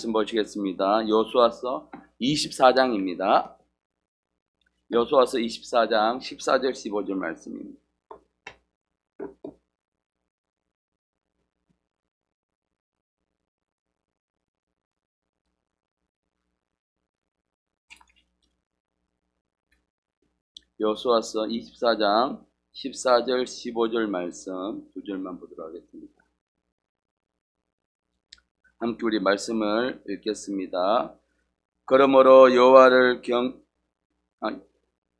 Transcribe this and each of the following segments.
말씀 보시겠습니다. 여호수아서 24장입니다. 여호수아서 24장 14절 15절 말씀입니다. 여호수아서 24장 14절 15절 말씀 두 절만 보도록 하겠습니다. 함께 우리 말씀을 읽겠습니다. 그러므로 여호와를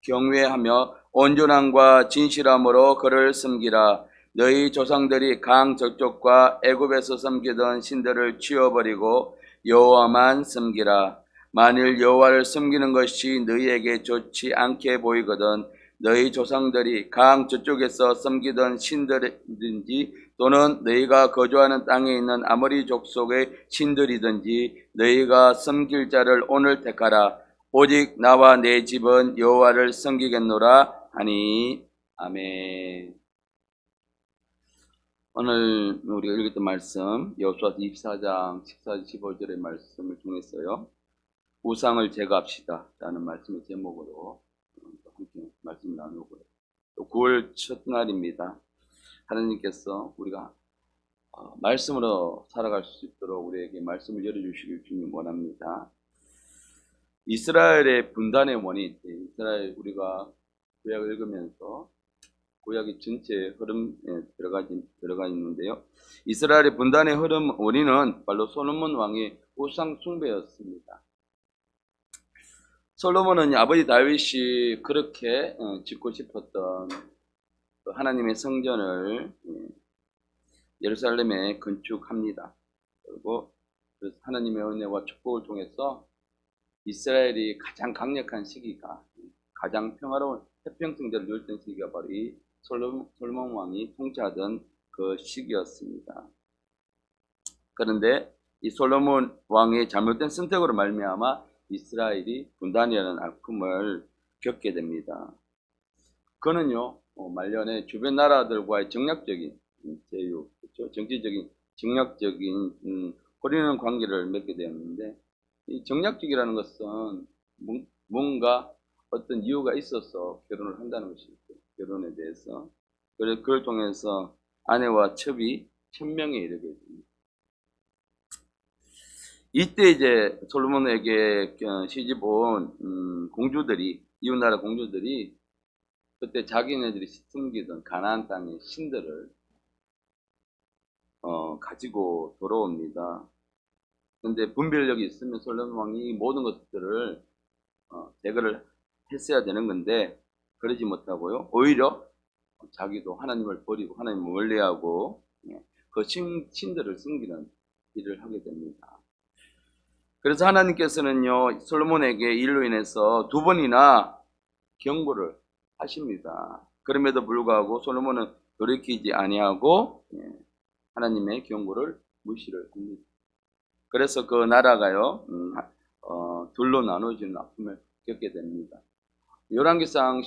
경외하며 온전함과 진실함으로 그를 섬기라. 너희 조상들이 강 저쪽과 애굽에서 섬기던 신들을 치워버리고 여호와만 섬기라. 만일 여호와를 섬기는 것이 너희에게 좋지 않게 보이거든 너희 조상들이 강 저쪽에서 섬기던 신들이든지 또는 너희가 거주하는 땅에 있는 아모리 족속의 신들이든지 너희가 섬길 자를 오늘 택하라. 오직 나와 내 집은 여호와를 섬기겠노라 하니. 아멘. 오늘 우리가 읽었던 말씀 여호수아서 24장 14절 15절의 말씀을 통해서요, 우상을 제거합시다 라는 말씀의 제목으로 함께 말씀 나누고요. 또 9월 첫날입니다. 하나님께서 우리가 말씀으로 살아갈 수 있도록 우리에게 말씀을 열어주시길 주님 원합니다. 이스라엘의 분단의 원인, 이스라엘 우리가 구약을 읽으면서 구약의 전체 흐름에 들어가 있는데요. 이스라엘의 분단의 흐름 원인은 바로 솔로몬 왕의 우상 숭배였습니다. 솔로몬은 아버지 다윗이 그렇게 짓고 싶었던 하나님의 성전을 예루살렘에 건축합니다. 그리고 하나님의 은혜와 축복을 통해서 이스라엘이 가장 강력한 시기가, 가장 평화로운 태평성대를 누렸던 시기가 바로 이 솔로몬 왕이 통치하던 그 시기였습니다. 그런데 이 솔로몬 왕의 잘못된 선택으로 말미암아 이스라엘이 분단이라는 아픔을 겪게 됩니다. 그는요, 말년에 주변 나라들과의 정략적인 제휴, 그렇죠? 정치적인 정략적인 호리는 관계를 맺게 되었는데, 이 정략적이라는 것은 뭔가 어떤 이유가 있어서 결혼을 한다는 것이죠. 결혼에 대해서. 그래서 그걸 통해서 아내와 첩이 천명에 이르게 됩니다. 이때 이제 솔로몬에게 시집 온 공주들이, 이웃나라 공주들이 그때 자기네들이 숨기던 가나안 땅의 신들을 가지고 돌아옵니다. 근데 분별력이 있으면 솔로몬 왕이 이 모든 것들을 제거를 했어야 되는 건데 그러지 못하고요, 오히려 자기도 하나님을 버리고 하나님을 멀리하고 그 신들을 숨기는 일을 하게 됩니다. 그래서 하나님께서는요, 솔로몬에게 이로 인해서 두 번이나 경고를 하십니다. 그럼에도 불구하고 솔로몬은 돌이키지 아니하고 하나님의 경고를 무시를 합니다. 그래서 그 나라가요, 둘로 나눠지는 아픔을 겪게 됩니다. 열왕기상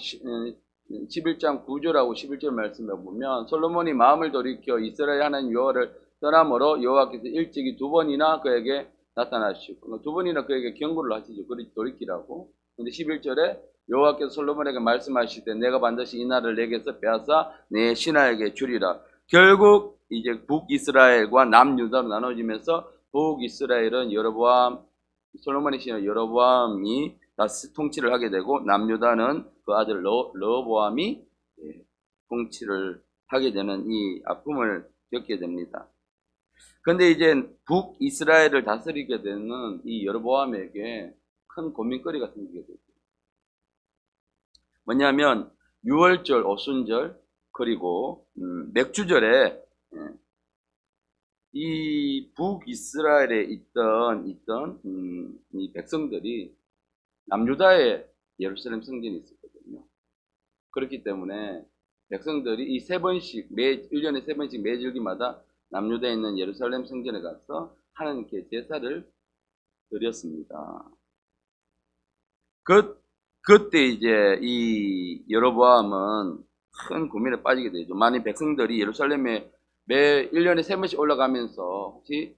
11장 9절하고 11절 말씀에 보면 솔로몬이 마음을 돌이켜 이스라엘 하나님 여호와를 떠나므로 여호와께서 일찍이 두 번이나 그에게 나타나시고 두 번이나 그에게 경고를 하시죠. 돌이키라고. 근데 11절에 여호와께서 솔로몬에게 말씀하실 때 내가 반드시 이 나라를 내게서 빼앗아 내 신하에게 주리라. 결국 이제 북이스라엘과 남유다로 나눠지면서 북이스라엘은 솔로몬의 신하 여로보암이 통치를 하게 되고 남유다는 그 아들 르호보암이 통치를 하게 되는 이 아픔을 겪게 됩니다. 근데 이제 북이스라엘을 다스리게 되는 이 여로보암에게 큰 고민거리가 생기게 되죠. 뭐냐면 유월절, 오순절, 그리고 맥주절에 이 북이스라엘에 있던 이 백성들이 남유다에 예루살렘 성전이 있었거든요. 그렇기 때문에 백성들이 이 3번씩 1년에 3번씩 매절기마다 남유다에 있는 예루살렘 성전에 가서 하나님께 제사를 드렸습니다. 그때 이제 이 여로보암은 큰 고민에 빠지게 되죠. 많은 백성들이 예루살렘에 매 1년에 3번씩 올라가면서 혹시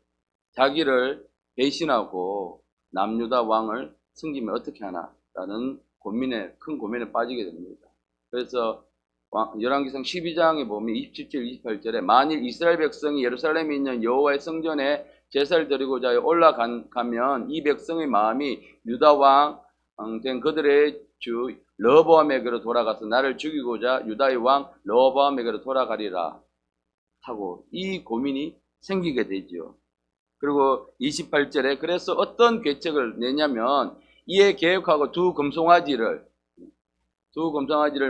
자기를 배신하고 남유다 왕을 섬기면 어떻게 하나라는 큰 고민에 빠지게 됩니다. 그래서 열왕기상 12장에 보면 27절, 28절에 만일 이스라엘 백성이 예루살렘에 있는 여호와의 성전에 제사를 드리고자 올라가면 이 백성의 마음이 유다 왕 된 그들의 주 르호보암에게로 돌아가서 나를 죽이고자 유다의 왕 르호보암에게로 돌아가리라 하고 이 고민이 생기게 되죠. 그리고 28절에 그래서 어떤 계책을 내냐면 이에 계획하고 두 금송아지를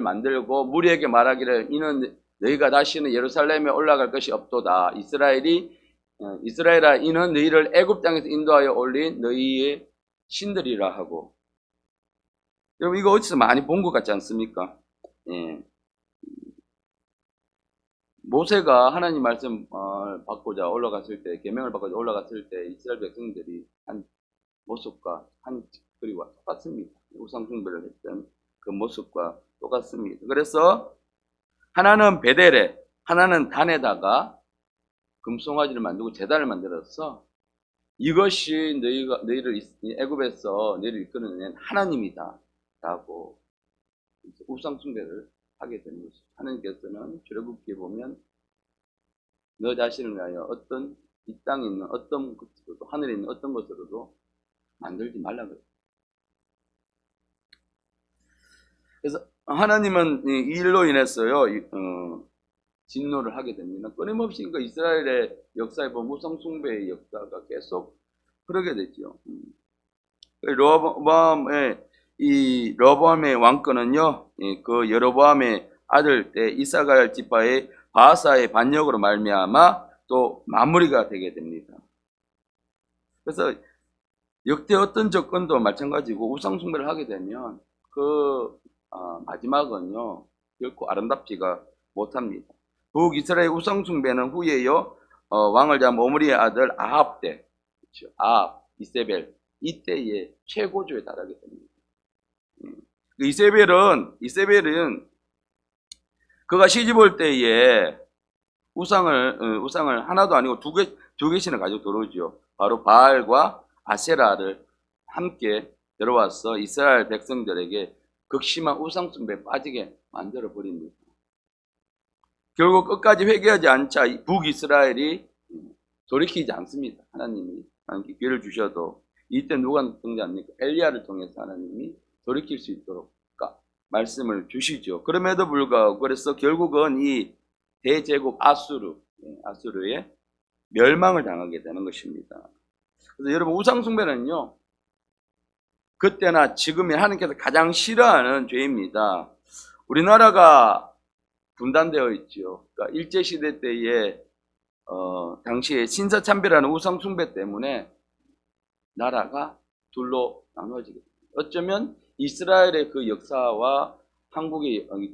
만들고 무리에게 말하기를 이는 너희가 다시는 예루살렘에 올라갈 것이 없도다. 이스라엘아 이는 너희를 애굽 땅에서 인도하여 올린 너희의 신들이라 하고. 여러분 이거 어디서 많이 본 것 같지 않습니까? 예. 모세가 하나님 말씀 받고자 올라갔을 때, 계명을 받고자 올라갔을 때 이스라엘 백성들이 한 모습과 한 그리고 똑같습니다. 우상 숭배를 했던 그 모습과 똑같습니다. 그래서 하나는 베델에, 하나는 단에다가 금송아지를 만들고 제단을 만들어서 이것이 너희를 애굽에서 너희를 이끌어낸 하나님이다라고 우상 숭배를 하게 되는 것이죠. 하나님께서는 출애굽기에 보면 너 자신을 위하여 어떤 이 땅에 있는 어떤 것으로도 하늘에 있는 어떤 것으로도 만들지 말라 그래요. 그래서 하나님은 이 일로 인해서요 진노를 하게 됩니다. 끊임없이 그 이스라엘의 역사에 보면 우상 숭배의 역사가 계속 그러게 되죠. 르호보암의 왕권은요, 그 여로보암의 아들 때 이사갈 지파의 바하사의 반역으로 말미암아 또 마무리가 되게 됩니다. 그래서 역대 어떤 접근도 마찬가지고 우상 숭배를 하게 되면 그 마지막은요 결코 아름답지가 못합니다. 북이스라엘 우상 숭배는 후에요 왕을 잡은 오므리의 아들 아합 때, 그렇죠? 아합, 이세벨 이때의 최고조에 달하게 됩니다. 이세벨은 그가 시집 올 때에 우상을 하나도 아니고 두 개씩을 가지고 들어오죠. 바로 바알과 아세라를 함께 들어와서 이스라엘 백성들에게 극심한 우상 숭배에 빠지게 만들어 버립니다. 결국 끝까지 회개하지 않자 북이스라엘이 돌이키지 않습니다. 하나님께 기회를 주셔도 이때 누가 등장합니까? 엘리야를 통해서 하나님이 돌이킬 수 있도록 말씀을 주시죠. 그럼에도 불구하고 그래서 결국은 이 대제국 아수르의 멸망을 당하게 되는 것입니다. 그래서 여러분 우상 숭배는요 그때나 지금이 하나님께서 가장 싫어하는 죄입니다. 우리나라가 분단되어 있죠. 그러니까 일제시대 때에 당시에 신사참배라는 우상 숭배 때문에 나라가 둘로 나눠지게 됩니다. 어쩌면 이스라엘의 그 역사와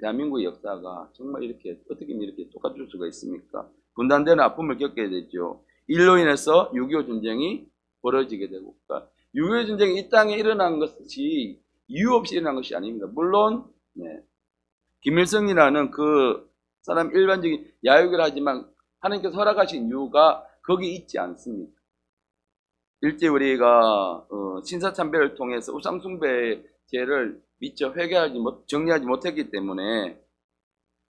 대한민국의 역사가 정말 어떻게 이렇게 똑같을 수가 있습니까? 분단되는 아픔을 겪게 되죠. 일로 인해서 6.25 전쟁이 벌어지게 되고, 그러니까 6.25 전쟁이 이 땅에 일어난 것이 이유 없이 일어난 것이 아닙니다. 물론 김일성이라는 그 사람 일반적인 야유를 하지만 하나님께서 허락하신 이유가 거기 있지 않습니다. 일제 우리가 신사참배를 통해서 우상숭배의 죄를 미처 정리하지 못했기 때문에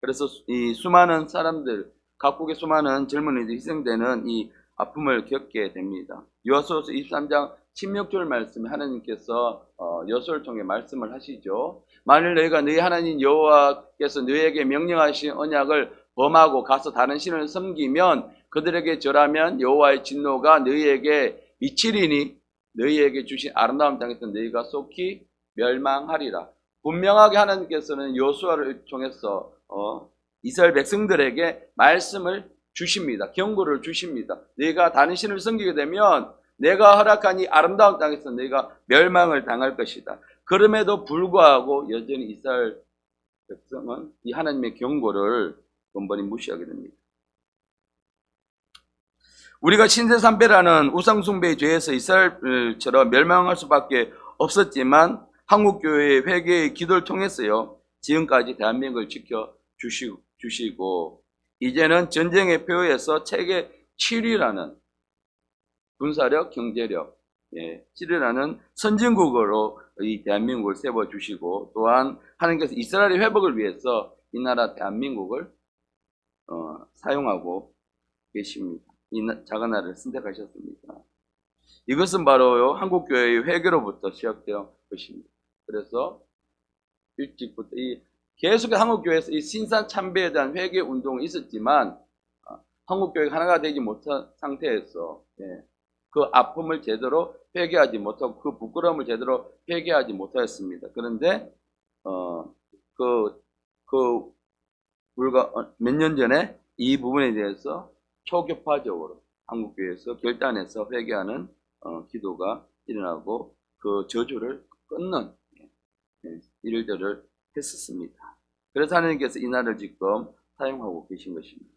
그래서 이 수많은 사람들 각국의 수많은 젊은이들이 희생되는 이 아픔을 겪게 됩니다. 여호수아서 23장 16절 말씀에 하나님께서 여호수아를 통해 말씀을 하시죠. 만일 너희가 너희 하나님 여호와께서 너희에게 명령하신 언약을 범하고 가서 다른 신을 섬기면 그들에게 절하면 여호와의 진노가 너희에게 미치리니 너희에게 주신 아름다운 땅에서 너희가 속히 멸망하리라. 분명하게 하나님께서는 여호수아를 통해서 이스라엘 백성들에게 말씀을 주십니다. 경고를 주십니다. 너희가 다른 신을 섬기게 되면 내가 허락한 이 아름다운 땅에서 너희가 멸망을 당할 것이다. 그럼에도 불구하고 여전히 이스라엘 백성은 이 하나님의 경고를 번번이 무시하게 됩니다. 우리가 신세삼배라는 우상숭배의 죄에서 이스라엘처럼 멸망할 수밖에 없었지만 한국교회의 회개의 기도를 통해서요 지금까지 대한민국을 지켜주시고 이제는 전쟁의 표에서 세계 7위라는 군사력, 경제력, 실현하는 선진국으로 이 대한민국을 세워주시고, 또한 하나님께서 이스라엘의 회복을 위해서 이 나라 대한민국을 사용하고 계십니다. 이 작은 나라를 선택하셨습니다. 이것은 바로 한국교회의 회개로부터 시작된 것입니다. 그래서 일찍부터 계속해서 한국교회에서 이 신사참배에 대한 회개 운동이 있었지만 한국교회가 하나가 되지 못한 상태에서 그 아픔을 제대로 회개하지 못하고 그 부끄러움을 제대로 회개하지 못하였습니다. 그런데 불과 몇 년 전에 이 부분에 대해서 초교파적으로 한국교회에서 결단해서 회개하는 기도가 일어나고 그 저주를 끊는 일들을 했었습니다. 그래서 하나님께서 이 날을 지금 사용하고 계신 것입니다.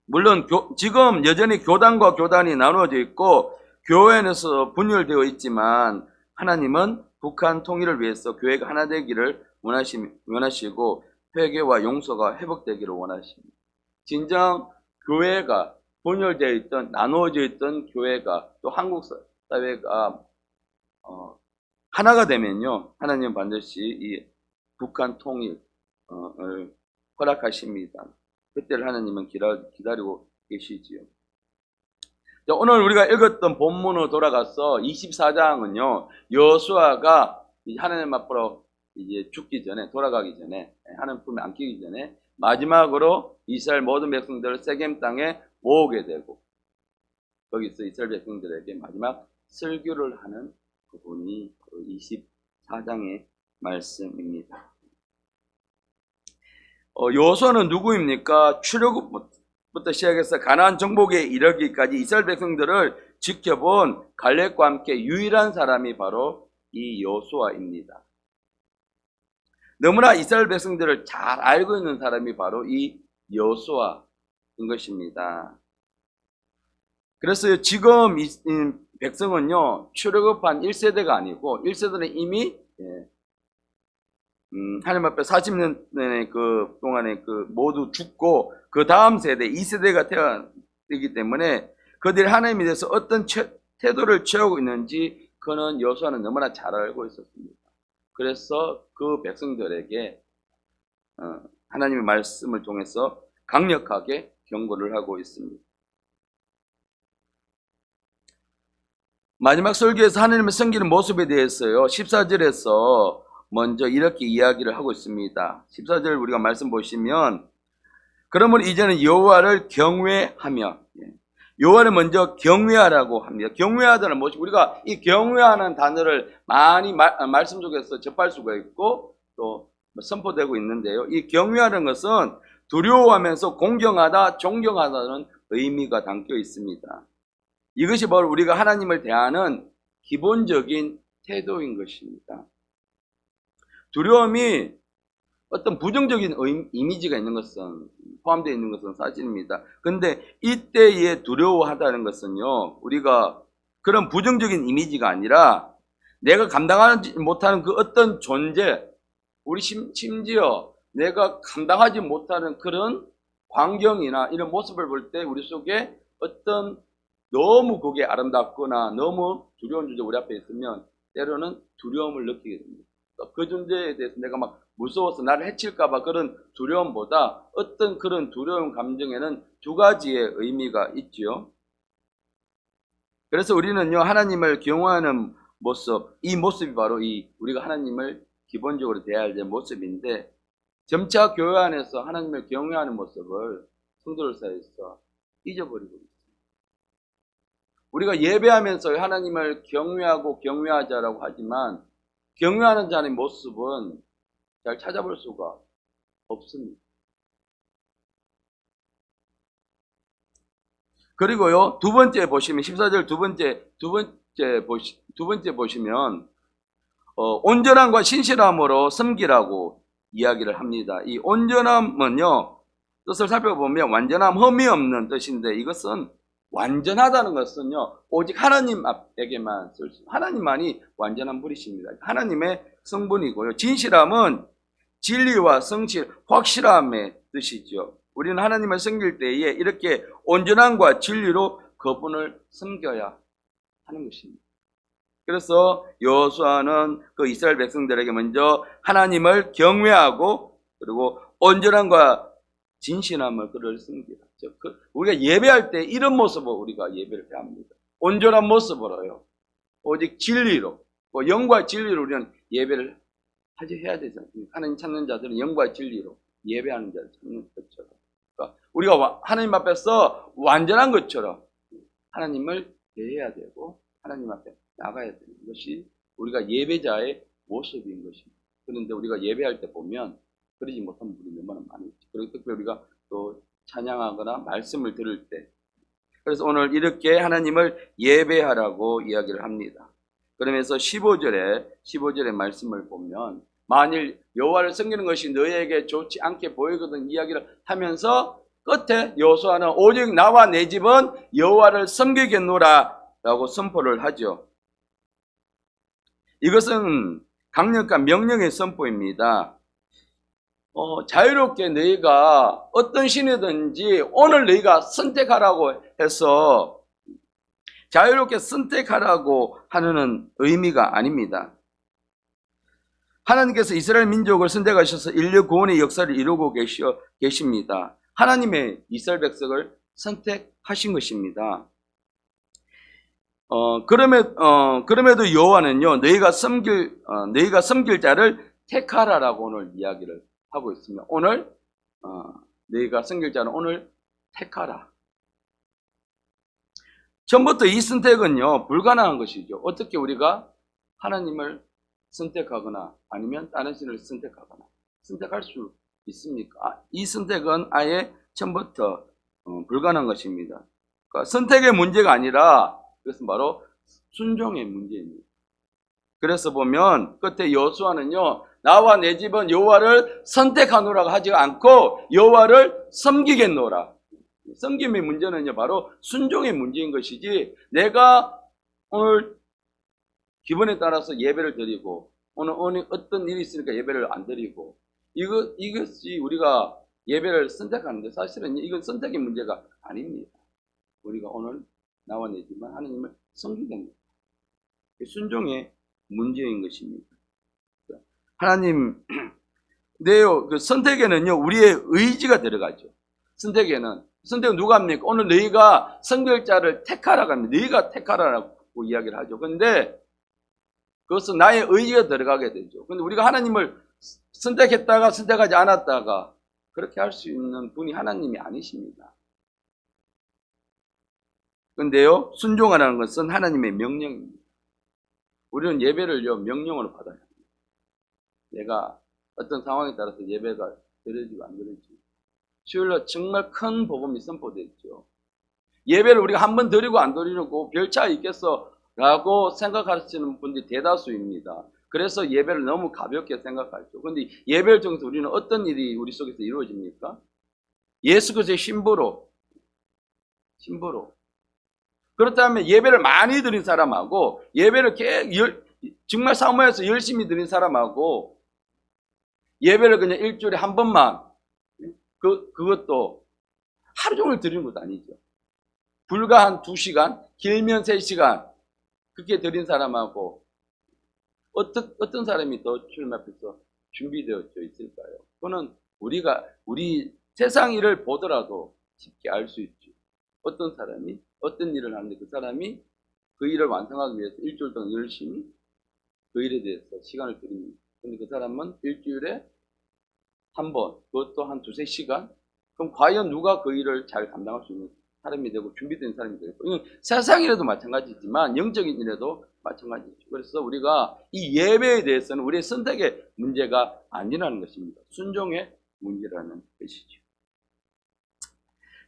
물론 지금 여전히 교단과 교단이 나누어져 있고 교회 안에서 분열되어 있지만 하나님은 북한 통일을 위해서 교회가 하나 되기를 원하시고 회개와 용서가 회복되기를 원하십니다. 진정 교회가 분열되어 있던 나누어져 있던 교회가 또 한국 사회가 하나가 되면요 하나님은 반드시 이 북한 통일을 허락하십니다. 그때를 하나님은 기다리고 계시지요. 오늘 우리가 읽었던 본문으로 돌아가서 24장은요 여호수아가 하나님 앞으로 이제 죽기 전에 돌아가기 전에 하나님 품에 안기기 전에 마지막으로 이스라엘 모든 백성들을 세겜 땅에 모으게 되고 거기서 이스라엘 백성들에게 마지막 설교를 하는 부분이 24장의 말씀입니다. 여호수아는 누구입니까? 출애굽부터 시작해서 가나안 정복에 이르기까지 이스라엘 백성들을 지켜본 갈렙과 함께 유일한 사람이 바로 이 여호수아입니다. 너무나 이스라엘 백성들을 잘 알고 있는 사람이 바로 이 여호수아인 것입니다. 그래서 지금 이 백성은요 출애굽한 1세대가 아니고 1세대는 이미 하나님 앞에 40년의 그 동안에 모두 죽고 그 다음 세대 2세대가 태어나기 때문에 그들이 하나님에 대해서 어떤 태도를 취하고 있는지 그는 여호수아는 너무나 잘 알고 있었습니다. 그래서 그 백성들에게 하나님의 말씀을 통해서 강력하게 경고를 하고 있습니다. 마지막 설교에서 하나님을 섬기는 모습에 대해서요 14절에서 먼저 이렇게 이야기를 하고 있습니다. 14절 우리가 말씀 보시면 그러므로 이제는 여호와를 경외하며 여호와를 먼저 경외하라고 합니다. 경외하다는 무엇이 우리가 이 경외하는 단어를 많이 말씀 속에서 접할 수가 있고 또 선포되고 있는데요. 이 경외하는 것은 두려워하면서 공경하다, 존경하다는 의미가 담겨 있습니다. 이것이 바로 우리가 하나님을 대하는 기본적인 태도인 것입니다. 두려움이 어떤 부정적인 이미지가 있는 것은 포함되어 있는 것은 사실입니다. 그런데 이때에 두려워하다는 것은요 우리가 그런 부정적인 이미지가 아니라 내가 감당하지 못하는 그 어떤 존재 우리 심지어 내가 감당하지 못하는 그런 광경이나 이런 모습을 볼 때 우리 속에 어떤 너무 그게 아름답거나 너무 두려운 존재 우리 앞에 있으면 때로는 두려움을 느끼게 됩니다. 그 존재에 대해서 내가 막 무서워서 나를 해칠까봐 그런 두려움보다 어떤 그런 두려움 감정에는 두 가지의 의미가 있지요. 그래서 우리는요 하나님을 경외하는 모습, 이 모습이 바로 이 우리가 하나님을 기본적으로 대해야 될 모습인데 점차 교회 안에서 하나님을 경외하는 모습을 성도들 사이에서 잊어버리고 있습니다. 우리가 예배하면서 하나님을 경외하고 경외하자라고 하지만 경외하는 자의 모습은 잘 찾아볼 수가 없습니다. 그리고요, 두 번째 보시면, 14절 두 번째 보시면, 온전함과 신실함으로 섬기라고 이야기를 합니다. 이 온전함은요, 뜻을 살펴보면 완전함, 흠이 없는 뜻인데 이것은 완전하다는 것은요 오직 하나님에게만 쓸 수, 하나님만이 완전한 분이십니다. 하나님의 성분이고요. 진실함은 진리와 성실, 확실함의 뜻이죠. 우리는 하나님을 섬길 때에 이렇게 온전함과 진리로 그분을 섬겨야 하는 것입니다. 그래서 여호수아는 그 이스라엘 백성들에게 먼저 하나님을 경외하고 그리고 온전함과 진실함을 그를 섬기라. 우리가 예배할 때 이런 모습으로 우리가 예배를 해야 합니다. 온전한 모습으로요. 오직 진리로, 영과 진리로 우리는 예배를 해야 되지 않습니까? 하나님 찾는 자들은 영과 진리로 예배하는 자를 찾는 것처럼. 그러니까 우리가 하나님 앞에서 완전한 것처럼 하나님을 대해야 되고 하나님 앞에 나가야 되는 것이 우리가 예배자의 모습인 것입니다. 그런데 우리가 예배할 때 보면 그러지 못한 분이 너무나 많이 있죠. 그리고 특별히 우리가 또 찬양하거나 말씀을 들을 때, 그래서 오늘 이렇게 하나님을 예배하라고 이야기를 합니다. 그러면서 15절의 말씀을 보면 만일 여호와를 섬기는 것이 너희에게 좋지 않게 보이거든 이야기를 하면서 끝에 여호수아는 오직 나와 내 집은 여호와를 섬기겠노라 라고 선포를 하죠. 이것은 강력한 명령의 선포입니다. 자유롭게 너희가 어떤 신이든지 오늘 너희가 선택하라고 해서 자유롭게 선택하라고 하는 의미가 아닙니다. 하나님께서 이스라엘 민족을 선택하셔서 인류 구원의 역사를 이루고 계십니다. 하나님의 이스라엘 백성을 선택하신 것입니다. 그럼에도 여호와는요, 너희가 섬길 자를 택하라라고 오늘 이야기를 하고 있으며, 오늘, 너희가 섬길 자는 오늘 택하라. 처음부터 이 선택은요, 불가능한 것이죠. 어떻게 우리가 하나님을 선택하거나 아니면 다른 신을 선택하거나 선택할 수 있습니까? 이 선택은 아예 처음부터 불가능한 것입니다. 그러니까 선택의 문제가 아니라 그것은 바로 순종의 문제입니다. 그래서 보면 끝에 여호수아는요, 나와 내 집은 여호와를 선택하노라고 하지 않고 여호와를 섬기겠노라. 섬김의 문제는요, 바로 순종의 문제인 것이지, 내가 오늘 기분에 따라서 예배를 드리고 오늘 어떤 일이 있으니까 예배를 안 드리고 이것이 우리가 예배를 선택하는데, 사실은 이건 선택의 문제가 아닙니다. 우리가 오늘 나와 내 집은 하나님을 섬기겠노라. 순종의 문제인 것입니다. 하나님, 그 선택에는요, 우리의 의지가 들어가죠. 선택은 누가 합니까? 오늘 너희가 선결자를 택하라고 합니다. 너희가 택하라고 이야기를 하죠. 그런데 그것은 나의 의지가 들어가게 되죠. 그런데 우리가 하나님을 선택했다가 선택하지 않았다가 그렇게 할 수 있는 분이 하나님이 아니십니다. 그런데요, 순종하라는 것은 하나님의 명령입니다. 우리는 예배를요, 명령으로 받아야 합니다. 내가 어떤 상황에 따라서 예배가 드려지고 안 드려지고. 수요일날 정말 큰 복음이 선포됐죠. 예배를 우리가 한 번 드리고 안 드리고 별 차이 있겠어 라고 생각하시는 분들이 대다수입니다. 그래서 예배를 너무 가볍게 생각하죠. 그런데 예배를 통해서 우리는 어떤 일이 우리 속에서 이루어집니까? 예수 그리스도의 신부로. 그렇다면 예배를 많이 드린 사람하고 예배를 정말 사모해서 열심히 드린 사람하고 예배를 그냥 일주일에 한 번만 그것도 하루 종일 드리는 것도 아니죠. 불과 한 2시간, 길면 3시간 그렇게 드린 사람하고 어떤 사람이 더 주님 앞에서 준비되어 있을까요? 그거는 우리 세상 일을 보더라도 쉽게 알 수 있죠. 어떤 사람이 어떤 일을 하는데 그 사람이 그 일을 완성하기 위해서 일주일 동안 열심히 그 일에 대해서 시간을 드립니다. 그런데 그 사람은 일주일에 한 번, 그것도 한 2-3시간? 그럼 과연 누가 그 일을 잘 감당할 수 있는 사람이 되고 준비된 사람이 되고, 이건 세상 일에도 마찬가지지만 영적인 일에도 마찬가지죠. 그래서 우리가 이 예배에 대해서는 우리의 선택의 문제가 아니라는 것입니다. 순종의 문제라는 것이죠.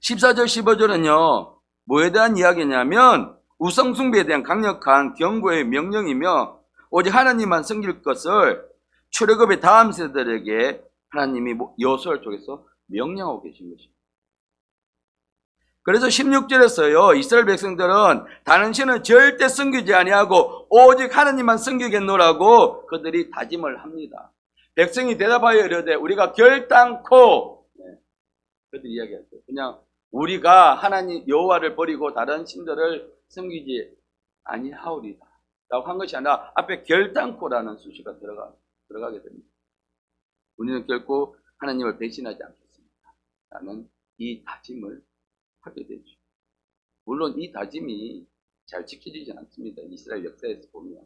14절, 15절은요, 뭐에 대한 이야기냐면 우상숭배에 대한 강력한 경고의 명령이며 오직 하나님만 섬길 것을 출애굽의 다음 세대들에게 하나님이 여호수아를 통해서 명령하고 계신 것입니다. 그래서 16절에서요, 이스라엘 백성들은 다른 신은 절대 섬기지 아니하고 오직 하나님만 섬기겠노라고 그들이 다짐을 합니다. 백성이 대답하여 이르되 우리가 결단코 그들이 이야기했어요. 그냥 우리가 하나님 여호와를 버리고 다른 신들을 섬기지 아니하오리다 라고 한 것이 아니라 앞에 결단코라는 수식가 들어가게 됩니다. 우리는 결코 하나님을 배신하지 않겠습니다 라는 이 다짐을 하게 되죠. 물론 이 다짐이 잘 지켜지지 않습니다. 이스라엘 역사에서 보면.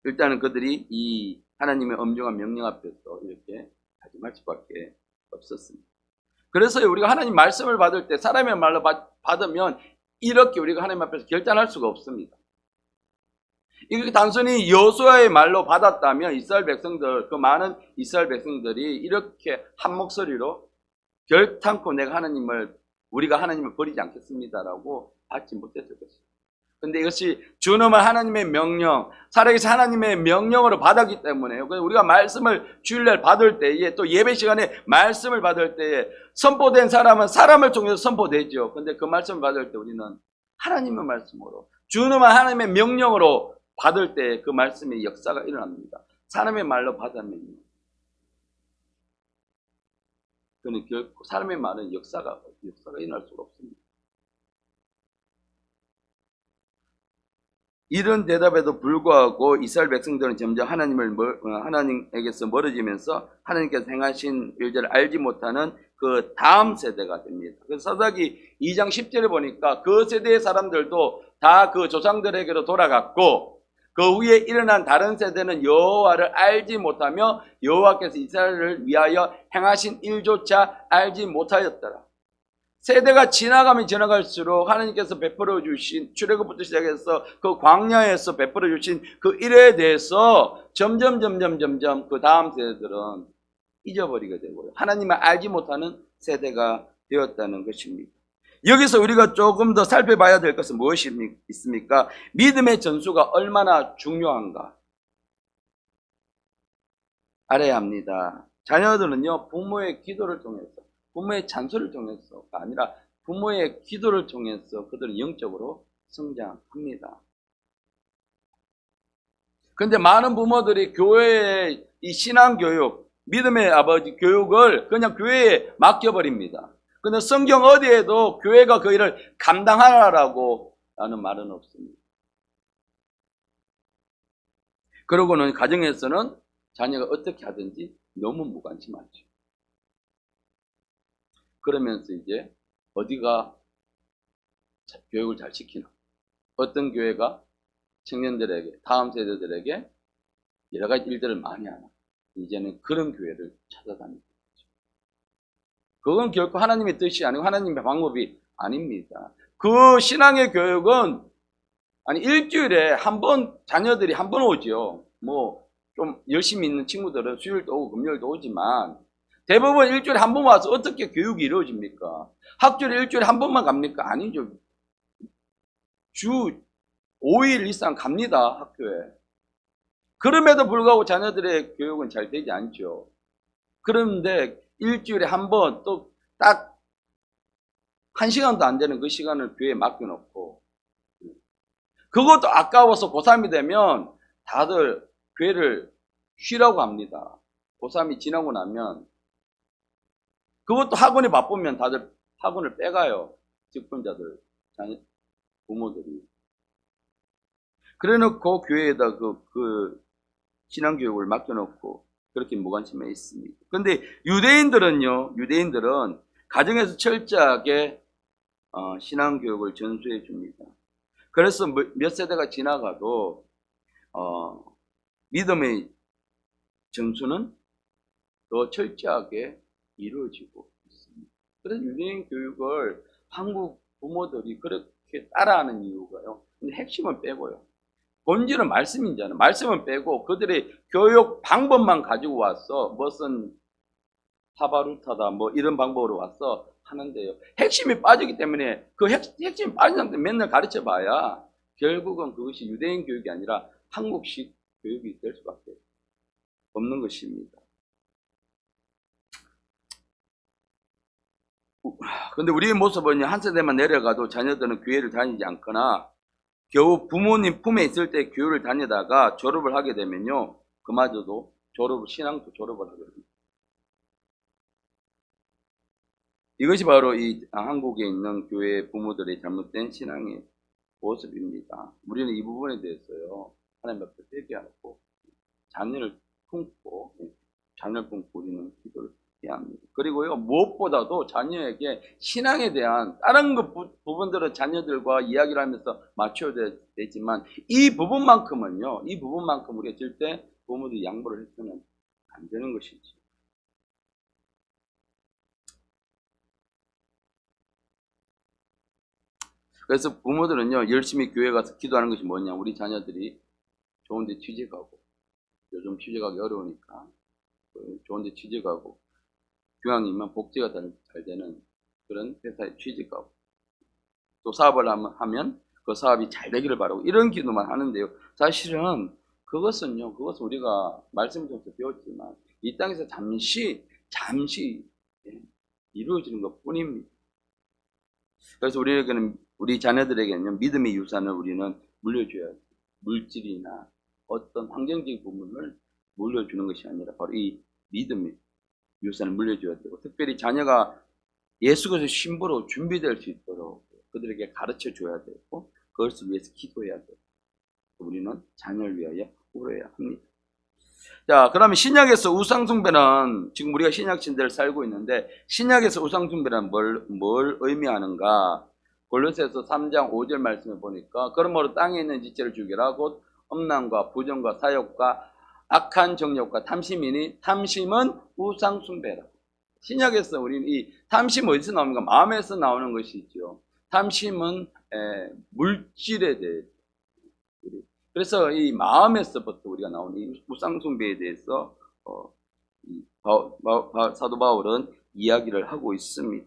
일단은 그들이 이 하나님의 엄중한 명령 앞에서 이렇게 다짐할 수밖에 없었습니다. 그래서 우리가 하나님 말씀을 받을 때 사람의 말로 받으면 이렇게 우리가 하나님 앞에서 결단할 수가 없습니다. 이게 단순히 여호수아의 말로 받았다면 이스라엘 백성들, 그 많은 이스라엘 백성들이 이렇게 한 목소리로 결단코 우리가 하나님을 버리지 않겠습니다라고 받지 못했을 것입니다. 근데 이것이 주님은 하나님의 명령, 살아계신 하나님의 명령으로 받았기 때문에요. 그래서 우리가 말씀을 주일날 받을 때에 또 예배 시간에 말씀을 받을 때에 선포된 사람은 사람을 통해서 선포되죠. 근데 그 말씀을 받을 때 우리는 하나님의 말씀으로, 주님은 하나님의 명령으로 받을 때 그 말씀의 역사가 일어납니다. 사람의 말로 받으면요. 그는 결코 사람의 말은 역사가 일어날 수가 없습니다. 이런 대답에도 불구하고 이스라엘 백성들은 점점 하나님에게서 멀어지면서 하나님께서 행하신 일들을 알지 못하는 그 다음 세대가 됩니다. 그래서 사사기 2장 10절에 보니까 그 세대의 사람들도 다 그 조상들에게로 돌아갔고 그 후에 일어난 다른 세대는 여호와를 알지 못하며 여호와께서 이스라엘을 위하여 행하신 일조차 알지 못하였더라. 세대가 지나가면 지나갈수록 하나님께서 베풀어 주신 출애굽부터 시작해서 그 광야에서 베풀어 주신 그 일에 대해서 점점 그 다음 세대들은 잊어버리게 되고요. 하나님을 알지 못하는 세대가 되었다는 것입니다. 여기서 우리가 조금 더 살펴봐야 될 것은 무엇이 있습니까? 믿음의 전수가 얼마나 중요한가 알아야 합니다. 자녀들은요, 부모의 기도를 통해서, 부모의 잔소리를 통해서가 아니라 부모의 기도를 통해서 그들은 영적으로 성장합니다. 그런데 많은 부모들이 교회의 이 신앙교육, 믿음의 아버지 교육을 그냥 교회에 맡겨버립니다. 근데 성경 어디에도 교회가 그 일을 감당하라고 하는 말은 없습니다. 그러고는 가정에서는 자녀가 어떻게 하든지 너무 무관심하죠. 그러면서 이제 어디가 교육을 잘 시키나, 어떤 교회가 청년들에게, 다음 세대들에게 여러 가지 일들을 많이 하나, 이제는 그런 교회를 찾아다니죠. 그건 결코 하나님의 뜻이 아니고 하나님의 방법이 아닙니다. 그 신앙의 교육은 일주일에 한 번, 자녀들이 한 번 오죠. 뭐 좀 열심히 있는 친구들은 수요일도 오고 금요일도 오지만 대부분 일주일에 한 번 와서 어떻게 교육이 이루어집니까? 학교를 일주일에 한 번만 갑니까? 아니죠. 주 5일 이상 갑니다, 학교에. 그럼에도 불구하고 자녀들의 교육은 잘 되지 않죠. 그런데 일주일에 한 번, 또 딱 1시간도 안 되는 그 시간을 교회에 맡겨놓고, 그것도 아까워서 고3이 되면 다들 교회를 쉬라고 합니다. 고3이 지나고 나면, 그것도 학원이 바쁘면 다들 학원을 빼가요. 직분자들, 부모들이. 그래 놓고 교회에다 그 신앙교육을 맡겨놓고 그렇게 무관심해 있습니다. 그런데 유대인들은 가정에서 철저하게 신앙교육을 전수해 줍니다. 그래서 몇 세대가 지나가도 믿음의 전수는 더 철저하게 이루어지고 있습니다. 그래서 유대인 교육을 한국 부모들이 그렇게 따라하는 이유가요. 근데 핵심은 빼고요. 본질은 말씀이잖아요. 말씀은 빼고 그들의 교육 방법만 가지고 와서 무슨 하바루타다 뭐 이런 방법으로 와서 하는데요. 핵심이 빠지기 때문에 그 핵심이 빠진 상태 맨날 가르쳐 봐야 결국은 그것이 유대인 교육이 아니라 한국식 교육이 될 수밖에 없는 것입니다. 근데 우리의 모습은 한 세대만 내려가도 자녀들은 교회를 다니지 않거나 겨우 부모님 품에 있을 때 교회를 다니다가 졸업을 하게 되면요. 그마저도 신앙도 졸업을 하게 됩니다. 이것이 바로 이 한국에 있는 교회 부모들의 잘못된 신앙의 모습입니다. 우리는 이 부분에 대해서요, 하나님 앞에 회개하고 자녀를 품고 우리는 기도를 해야 합니다. 그리고요, 무엇보다도 자녀에게 신앙에 대한 다른 부분들은 자녀들과 이야기를 하면서 맞춰야 되지만 이 부분만큼 우리가 절대 부모들이 양보를 해서는 안 되는 것이지. 그래서 부모들은요, 열심히 교회 가서 기도하는 것이 뭐냐, 우리 자녀들이 좋은 데 취직하고, 요즘 취직하기 어려우니까 좋은 데 취직하고, 교양이면 복지가 잘 되는 그런 회사에 취직하고, 또 사업을 하면 그 사업이 잘 되기를 바라고, 이런 기도만 하는데요. 사실은 그것은 우리가 말씀을 통해서 배웠지만 이 땅에서 잠시 이루어지는 것 뿐입니다. 그래서 우리 자녀들에게는 믿음의 유산을 우리는 물려줘야 돼요. 물질이나 어떤 환경적인 부분을 물려주는 것이 아니라 바로 이 믿음의 유산을 물려줘야 되고, 특별히 자녀가 예수 그리스도의 신부로 준비될 수 있도록 그들에게 가르쳐 줘야 되고, 그것을 위해서 기도해야 되고, 우리는 자녀를 위하여 울어야 합니다. 자, 그러면 신약에서 우상숭배는, 지금 우리가 신약 시대를 살고 있는데 신약에서 우상숭배는 뭘 의미하는가? 골로새서 3장 5절 말씀을 보니까, 그러므로 땅에 있는 지체를 죽이라. 곧 음란과 부정과 사욕과 악한 정욕과 탐심이니 탐심은 우상숭배라. 신약에서 우리는 이 탐심 어디서 나오는가? 마음에서 나오는 것이죠. 탐심은 물질에 대해. 그래서 이 마음에서부터 우리가 나오는 이 우상숭배에 대해서 사도 바울은 이야기를 하고 있습니다.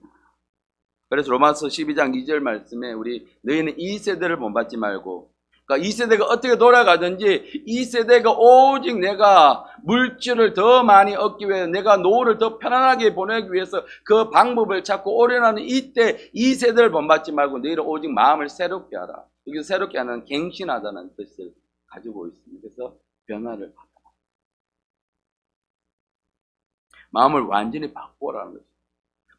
그래서 로마서 12장 2절 말씀에 너희는 이 세대를 본받지 말고, 그러니까 이 세대가 어떻게 돌아가든지 이 세대가 오직 내가 물질을 더 많이 얻기 위해, 내가 노후를 더 편안하게 보내기 위해서 그 방법을 찾고 오려는 이때 이 세대를 본받지 말고 너희는 오직 마음을 새롭게 하라. 여기서 새롭게 하는 갱신하다는 뜻을 가지고 있습니다. 그래서 변화를 받아라. 마음을 완전히 바꾸라는 거죠.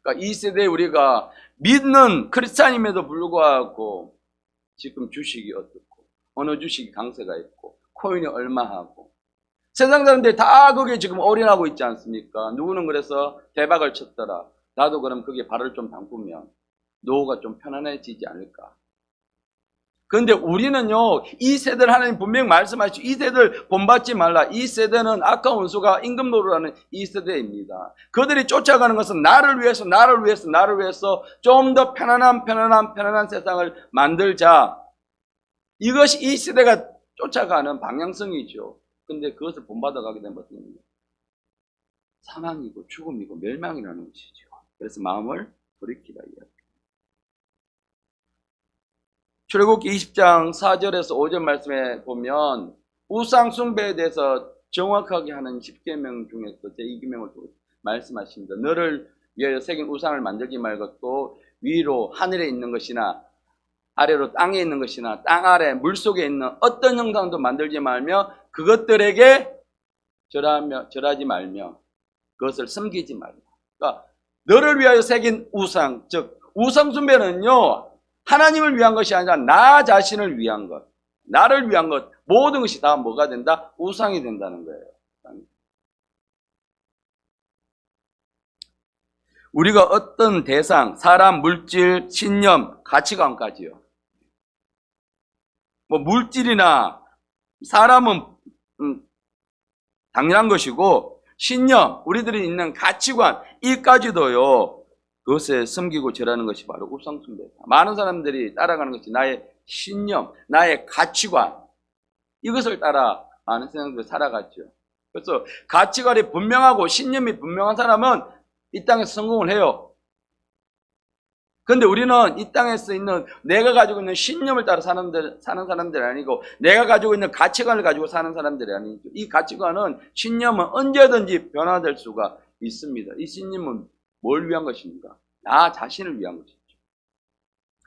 그러니까 이 세대에 우리가 믿는 크리스찬임에도 불구하고 지금 주식이 어떻고, 어느 주식이 강세가 있고, 코인이 얼마 하고, 세상 사람들이 다 거기에 지금 올인하고 있지 않습니까? 누구는 그래서 대박을 쳤더라. 나도 그럼 거기에 발을 좀 담그면 노후가 좀 편안해지지 않을까? 그런데 우리는요, 이 세대를 하나님 분명히 말씀하시죠. 이 세대를 본받지 말라. 이 세대는 악한 원수가 임금 노릇하는 이 세대입니다. 그들이 쫓아가는 것은 나를 위해서 좀 더 편안한 세상을 만들자. 이것이 이 세대가 쫓아가는 방향성이죠. 근데 그것을 본받아가게 되면 어떤 일이에요? 사망이고 죽음이고 멸망이라는 것이죠. 그래서 마음을 돌이키라 이야기. 출애굽기 20장 4절에서 5절 말씀에 보면 우상 숭배에 대해서 정확하게 하는 10계명 중에서 제2계명을 말씀하십니다. 너를 위하여 새긴 우상을 만들지 말고, 또 위로 하늘에 있는 것이나 아래로 땅에 있는 것이나 땅 아래 물속에 있는 어떤 형상도 만들지 말며 그것들에게 절하지 말며 그것을 섬기지 말며. 그러니까 너를 위하여 새긴 우상, 즉 우상 숭배는요, 하나님을 위한 것이 아니라 나 자신을 위한 것, 나를 위한 것, 모든 것이 다 뭐가 된다? 우상이 된다는 거예요. 우리가 어떤 대상, 사람, 물질, 신념, 가치관까지요. 뭐 물질이나 사람은 당연한 것이고, 신념, 우리들이 있는 가치관, 이까지도요, 그것에 섬기고 절하는 것이 바로 우상숭배다. 많은 사람들이 따라가는 것이 나의 신념, 나의 가치관, 이것을 따라 많은 사람들이 살아갔죠. 그래서 가치관이 분명하고 신념이 분명한 사람은 이 땅에서 성공을 해요. 그런데 우리는 이 땅에서 있는 내가 가지고 있는 신념을 따라 사는 사람들이 아니고, 내가 가지고 있는 가치관을 가지고 사는 사람들이 아니죠. 이 가치관은, 신념은 언제든지 변화될 수가 있습니다. 이 신념은 뭘 위한 것입니까? 나 자신을 위한 것이죠.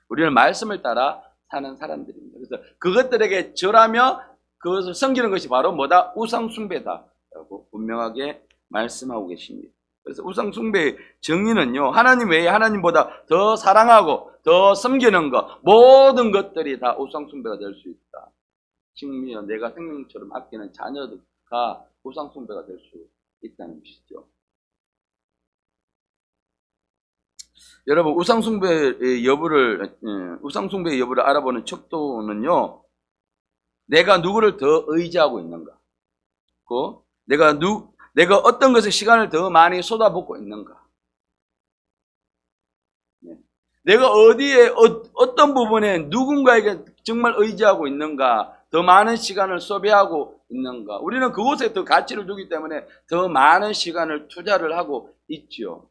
우리는 말씀을 따라 사는 사람들입니다. 그래서 그것들에게 절하며 그것을 섬기는 것이 바로 뭐다? 우상숭배다라고 분명하게 말씀하고 계십니다. 그래서 우상숭배의 정의는요, 하나님 외에 하나님보다 더 사랑하고 더 섬기는 것, 모든 것들이 다 우상숭배가 될 수 있다. 직미어 내가 생명처럼 아끼는 자녀가 우상숭배가 될 수 있다는 것이죠. 여러분, 우상숭배의 여부를 알아보는 척도는요, 내가 누구를 더 의지하고 있는가, 내가 어떤 것에 시간을 더 많이 쏟아붓고 있는가, 내가 어디에 어떤 부분에 누군가에게 정말 의지하고 있는가, 더 많은 시간을 소비하고 있는가. 우리는 그곳에 더 가치를 두기 때문에 더 많은 시간을 투자를 하고 있죠.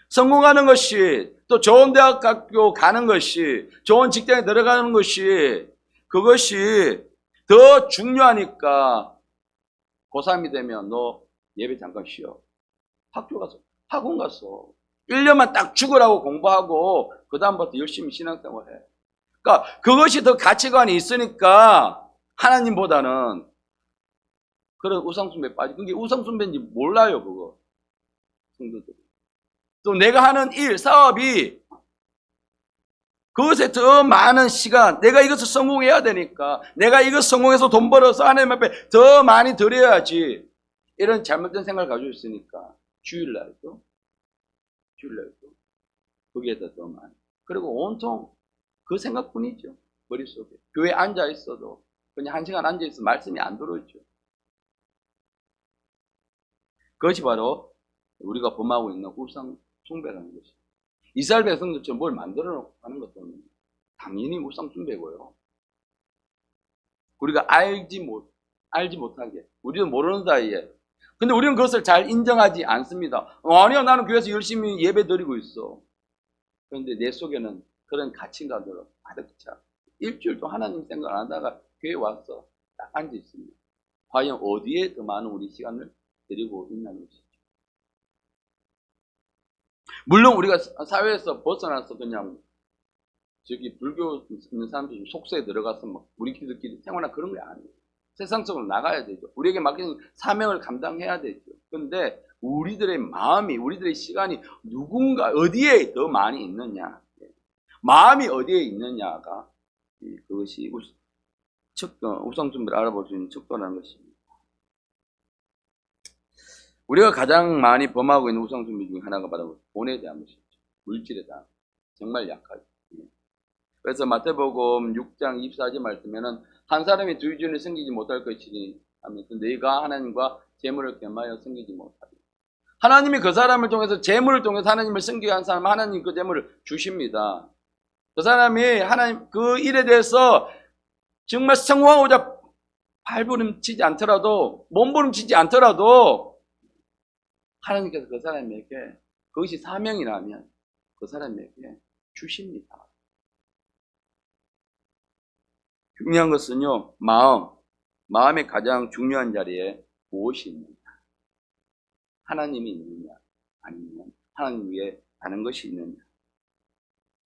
성공하는 것이, 또 좋은 대학교 가는 것이, 좋은 직장에 들어가는 것이, 그것이 더 중요하니까 고3이 되면 너 예배 잠깐 쉬어. 학원 가서 1년만 딱 죽으라고 공부하고 그 다음부터 열심히 신앙생활 해. 그러니까 그것이 더 가치관이 있으니까 하나님보다는 그런 우상숭배에 빠지. 그게 우상숭배인지 몰라요, 그거. 성도들이. 또 내가 하는 일, 사업이 그것에 더 많은 시간, 내가 이것을 성공해야 되니까, 내가 이것 성공해서 돈 벌어서 하나님 앞에 더 많이 드려야지. 이런 잘못된 생각을 가지고 있으니까 주일날도 거기에 더 많이. 그리고 온통 그 생각뿐이죠. 머릿속에. 교회에 앉아 있어도 그냥 1시간 앉아 있어도 말씀이 안 들어오죠. 그것이 바로 우리가 범하고 있는 우상 숭배라는 것이죠. 이스라엘 백성들처럼 뭘 만들어 놓고 하는 것도 당연히 우상 숭배고요. 우리가 알지 못하게, 우리는 모르는 사이에. 근데 우리는 그것을 잘 인정하지 않습니다. 아니야, 나는 교회에서 열심히 예배 드리고 있어. 그런데 내 속에는 그런 가치관으로 가득 차. 일주일도 하나님 생각 안 하다가 교회 와서 딱 앉아 있습니다. 과연 어디에 더 많은 우리 시간을 드리고 있냐는 것이죠. 물론 우리가 사회에서 벗어나서 그냥 저기 불교 있는 사람들이 속세에 들어가서 막 우리끼리 생활하는 그런 게 아니에요. 세상 속으로 나가야 되죠. 우리에게 맡긴 사명을 감당해야 되죠. 그런데 우리들의 마음이, 우리들의 시간이 누군가 어디에 더 많이 있느냐, 마음이 어디에 있느냐가 그것이 우상숭배를 알아볼 수 있는 척도라는 것입니다. 우리가 가장 많이 범하고 있는 우상숭배 중에 하나가 바로 돈에 대한 것이죠. 물질에 대한. 정말 약하죠. 그래서 마태복음 6장 24절 말씀에는 한 사람이 두 주인을 섬기지 못할 것이니 하면서 너희가 하나님과 재물을 겸하여 섬기지 못하리. 하나님이 그 사람을 통해서 재물을 통해서 하나님을 섬기게 한 사람은 하나님 그 재물을 주십니다. 그 사람이 하나님 그 일에 대해서 정말 성공하고자 발버림치지 않더라도, 몸부림치지 않더라도 하나님께서 그 사람에게, 그것이 사명이라면 그 사람에게 주십니다. 중요한 것은요, 마음의 가장 중요한 자리에 무엇이 있느냐, 하나님이 있느냐, 아니면 하나님 위에 다른 것이 있느냐.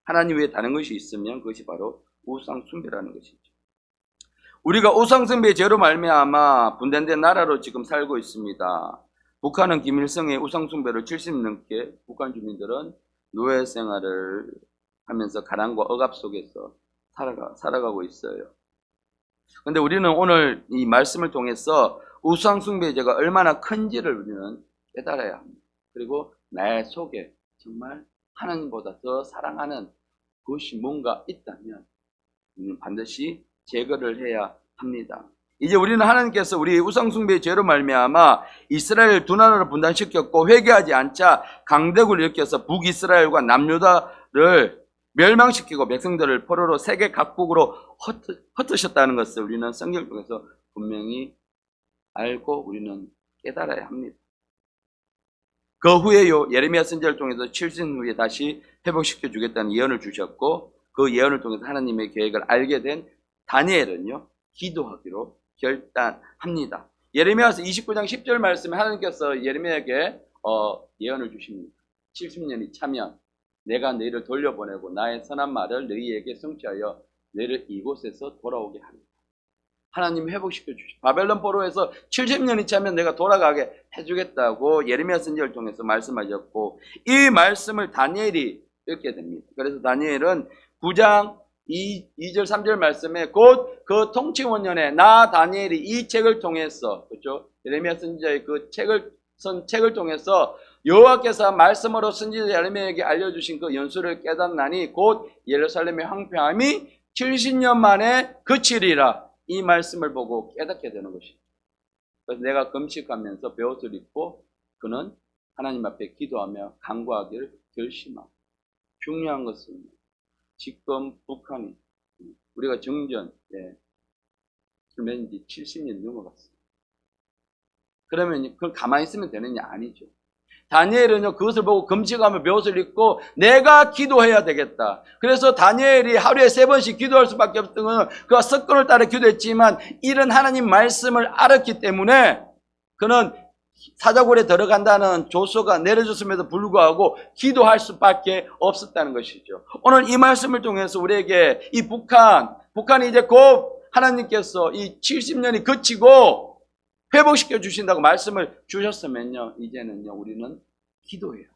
하나님 위에 다른 것이 있으면 그것이 바로 우상숭배라는 것이죠. 우리가 우상숭배의 죄로 말미암아 분단된 나라로 지금 살고 있습니다. 북한은 김일성의 우상숭배를 70 넘게 북한 주민들은 노예 생활을 하면서 가난과 억압 속에서 살아가고 있어요. 그런데 우리는 오늘 이 말씀을 통해서 우상숭배의 죄가 얼마나 큰지를 우리는 깨달아야 합니다. 그리고 내 속에 정말 하나님보다 더 사랑하는 그것이 뭔가 있다면 우리는 반드시 제거를 해야 합니다. 이제 우리는 하나님께서 우리 우상숭배의 죄로 말미암아 이스라엘을 두 나라로 분단시켰고 회개하지 않자 강대국을 일으켜서 북이스라엘과 남유다를 멸망시키고 백성들을 포로로 세계 각국으로 흩으셨다는 것을 우리는 성경을 통해서 분명히 알고 우리는 깨달아야 합니다. 그 후에요, 예레미야 선지자를 통해서 7년 후에 다시 회복시켜 주겠다는 예언을 주셨고, 그 예언을 통해서 하나님의 계획을 알게 된 다니엘은요, 기도하기로 결단합니다. 예레미야서 29장 10절 말씀에 하나님께서 예레미야에게 예언을 주십니다. 70년이 차면 내가 너희를 돌려보내고 나의 선한 말을 너희에게 성취하여 너희를 이곳에서 돌아오게 합니다. 하나님 회복시켜 주시고 바벨론 포로에서 70년이 차면 내가 돌아가게 해주겠다고 예레미야 선지자를 통해서 말씀하셨고 이 말씀을 다니엘이 읽게 됩니다. 그래서 다니엘은 9장 2절 3절 말씀에 곧 그 통치원년에 나 다니엘이 이 책을 통해서 그렇죠? 예레미야 선지자의 그 책을 통해서 여호와께서 말씀으로 선지자 예레미야에게 알려주신 그 연수를 깨닫나니 곧 예루살렘의 황폐함이 70년 만에 그치리라. 이 말씀을 보고 깨닫게 되는 것이죠. 그래서 내가 금식하면서 벼옷을 입고 그는 하나님 앞에 기도하며 간구하기를 결심하고 중요한 것은 지금 북한이 우리가 정전 지 70년 넘어갔어요. 그러면 그걸 가만히 있으면 되느냐? 아니죠. 다니엘은요 그것을 보고 금식하며 벼옷을 입고 내가 기도해야 되겠다. 그래서 다니엘이 하루에 3번씩 기도할 수밖에 없던 것은 그가 습관을 따라 기도했지만 이런 하나님 말씀을 알았기 때문에 그는 사자굴에 들어간다는 조서가 내려졌음에도 불구하고 기도할 수밖에 없었다는 것이죠. 오늘 이 말씀을 통해서 우리에게 이 북한이 이제 곧 하나님께서 이 70년이 그치고 회복시켜 주신다고 말씀을 주셨으면요, 이제는요, 우리는 기도해야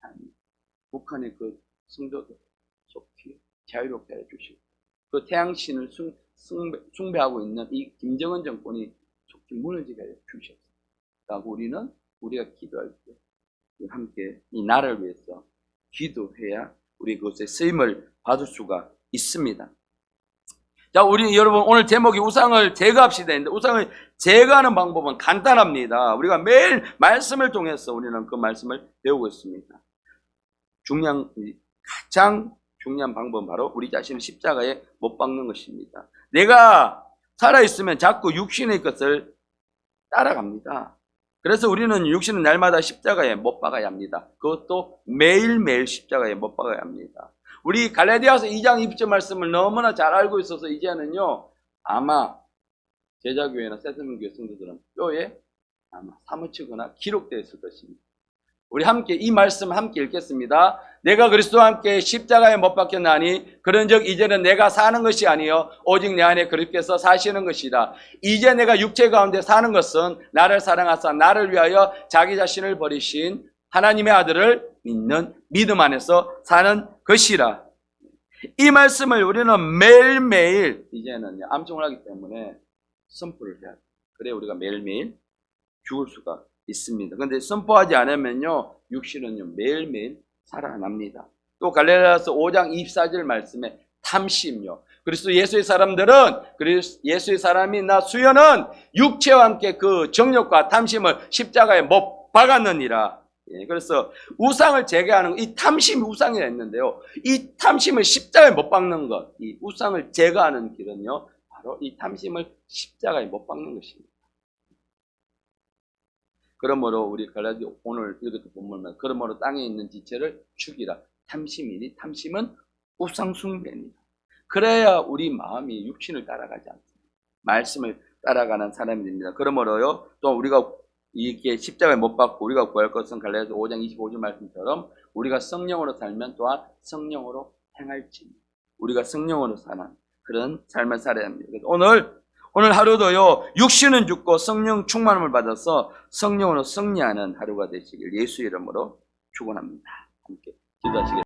합니다. 북한의 그 성도들 속히 자유롭게 해주시고, 그 태양신을 숭배하고 있는 이 김정은 정권이 속히 무너지게 해주셨다고 우리가 기도할 때 함께 이 나라를 위해서 기도해야 우리 그것에 쓰임을 받을 수가 있습니다. 자, 여러분, 오늘 제목이 우상을 제거합시다 했는데, 우상을 제거하는 방법은 간단합니다. 우리가 매일 말씀을 통해서 우리는 그 말씀을 배우고 있습니다. 가장 중요한 방법은 바로 우리 자신을 십자가에 못 박는 것입니다. 내가 살아있으면 자꾸 육신의 것을 따라갑니다. 그래서 우리는 육신은 날마다 십자가에 못 박아야 합니다. 그것도 매일매일 십자가에 못 박아야 합니다. 우리 갈라디아서 2장 20절 말씀을 너무나 잘 알고 있어서 이제는요, 아마 제자교회나 새세문교회 성도들은 뼈에 아마 사무치거나 기록되어 있을 것입니다. 우리 함께 이 말씀 함께 읽겠습니다. 내가 그리스도와 함께 십자가에 못 박혔나니 그런즉 이제는 내가 사는 것이 아니요 오직 내 안에 그리스도께서 사시는 것이다. 이제 내가 육체 가운데 사는 것은 나를 사랑하사 나를 위하여 자기 자신을 버리신 하나님의 아들을 믿는 믿음 안에서 사는 것이라. 이 말씀을 우리는 매일매일 이제는 암송을 하기 때문에 선포를 해야 돼요. 그래 우리가 매일매일 죽을 수가 있습니다. 그런데 선포하지 않으면요 육신은요 매일매일 살아납니다. 또 갈라디아서 5장 24절 말씀에 탐심요. 그리스도 예수의 사람들은 예수의 사람이 나 수연은 육체와 함께 그 정욕과 탐심을 십자가에 못 박았느니라. 그래서 우상을 제거하는 이 탐심이 우상이라 했는데요. 이 탐심을 십자가에 못 박는 것, 이 우상을 제거하는 길은요 바로 이 탐심을 십자가에 못 박는 것입니다. 그러므로 우리 갈라디아 오늘 읽었던 본문은 그러므로 땅에 있는 지체를 죽이라. 탐심이니 탐심은 우상 숭배입니다. 그래야 우리 마음이 육신을 따라가지 않습니다. 말씀을 따라가는 사람이 됩니다. 그러므로요 또 우리가 이게 십자가에 못 박고 우리가 구할 것은 갈라디아서 5장 25절 말씀처럼 우리가 성령으로 살면 또한 성령으로 행할지 우리가 성령으로 사는 그런 삶을 살아야 합니다. 오늘 하루도요 육신은 죽고 성령 충만함을 받아서 성령으로 승리하는 하루가 되시길 예수 이름으로 축원합니다. 함께 기도하시겠습니다.